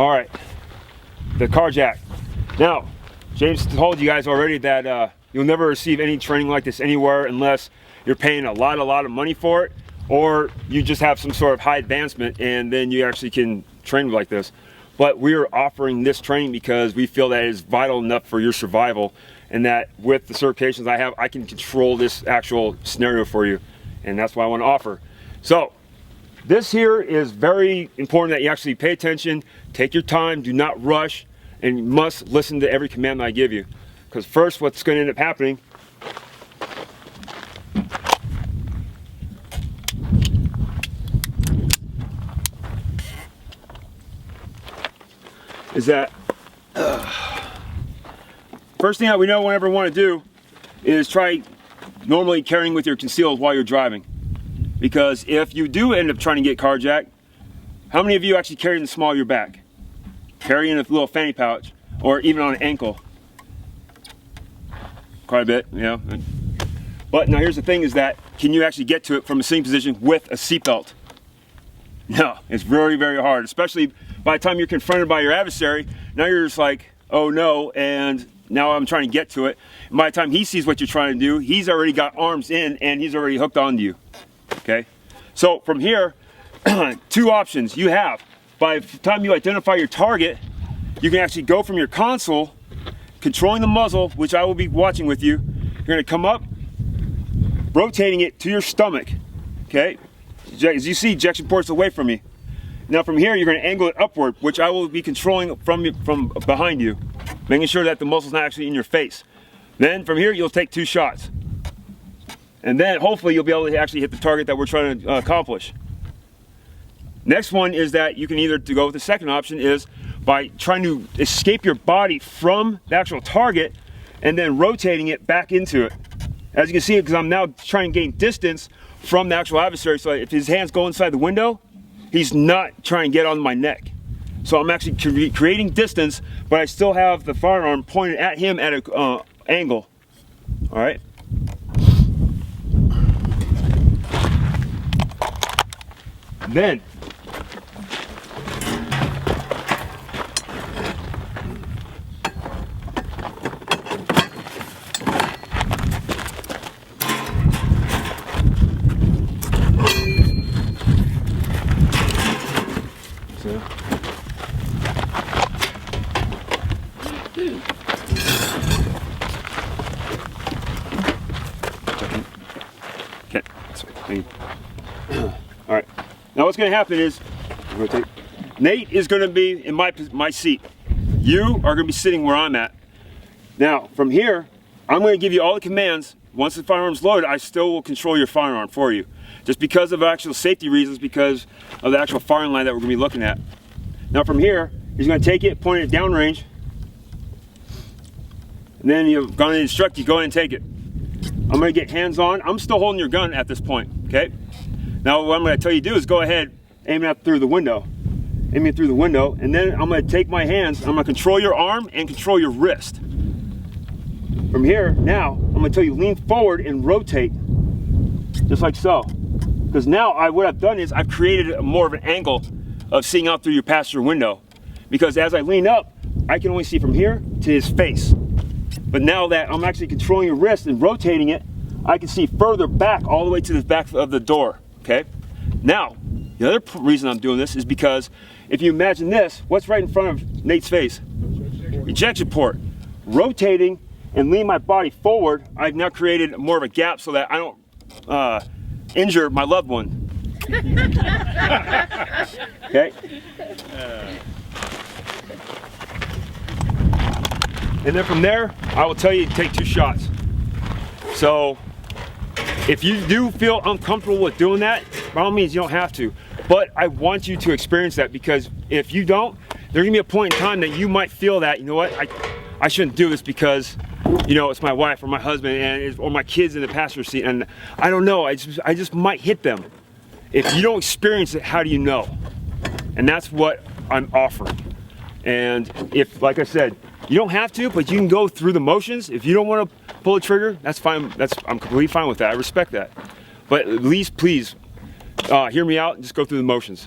All right, the car jack. Now, James told you guys already that you'll never receive any training like this anywhere unless you're paying a lot of money for it, or you just have some sort of high advancement and then you actually can train like this. But we are offering this training because we feel that it is vital enough for your survival, and that with the certifications I have, I can control this actual scenario for you, and that's what I want to offer. So this here is very important that you actually pay attention, take your time, do not rush, and you must listen to every command that I give you. Because first, what's going to end up happening is that first thing that we know whenever we want to do is try normally carrying with your concealed while you're driving. Because if you do end up trying to get carjacked, how many of you actually carry in the small of your back? Carry in a little fanny pouch, or even on an ankle? Quite a bit, yeah. But now here's the thing is that, can you actually get to it from a sitting position with a seatbelt? No, it's very, very hard, especially by the time you're confronted by your adversary. Now you're just like, oh no, and now I'm trying to get to it. And by the time he sees what you're trying to do, he's already got arms in and he's already hooked onto you. Okay, so from here, two options you have. By the time you identify your target, you can actually go from your console, controlling the muzzle, which I will be watching with you. You're going to come up, rotating it to your stomach. Okay, as you see, ejection port's away from me. Now from here, you're going to angle it upward, which I will be controlling from behind you, making sure that the muzzle's not actually in your face. Then from here, you'll take 2 shots. And then hopefully you'll be able to actually hit the target that we're trying to accomplish. Next one is that you can either go with the second option is by trying to escape your body from the actual target and then rotating it back into it. As you can see, because I'm now trying to gain distance from the actual adversary, so if his hands go inside the window, he's not trying to get on my neck. So I'm actually creating distance, but I still have the firearm pointed at him at an angle. All right. Then okay. All right. Now what's going to happen is, rotate. Nate is going to be in my seat. You are going to be sitting where I'm at. Now from here, I'm going to give you all the commands. Once the firearm's loaded, I still will control your firearm for you, just because of actual safety reasons, because of the actual firing line that we're going to be looking at. Now from here, he's going to take it, point it downrange, and then you're going to instruct you, go ahead and take it. I'm going to get hands on. I'm still holding your gun at this point, okay? Now what I'm going to tell you to do is go ahead, aim it through the window. Aim it through the window, and then I'm going to take my hands, I'm going to control your arm and control your wrist. From here, now, I'm going to tell you lean forward and rotate, just like so. Because now what I've done is I've created more of an angle of seeing out through your passenger window. Because as I lean up, I can only see from here to his face. But now that I'm actually controlling your wrist and rotating it, I can see further back, all the way to the back of the door, okay? Now, the other reason I'm doing this is because if you imagine this, what's right in front of Nate's face? Ejection port. Rotating and lean my body forward, I've now created more of a gap so that I don't injure my loved one. Okay? And then from there, I will tell you to take 2 shots. So if you do feel uncomfortable with doing that, by all means you don't have to. But I want you to experience that, because if you don't, there's gonna be a point in time that you might feel that, you know what, I shouldn't do this because, you know, it's my wife or my husband or my kids in the passenger seat, and I don't know, I just might hit them. If you don't experience it, how do you know? And that's what I'm offering. And if, like I said, you don't have to, but you can go through the motions. If you don't want to pull the trigger, that's fine. I'm completely fine with that. I respect that. But at least, please, hear me out and just go through the motions.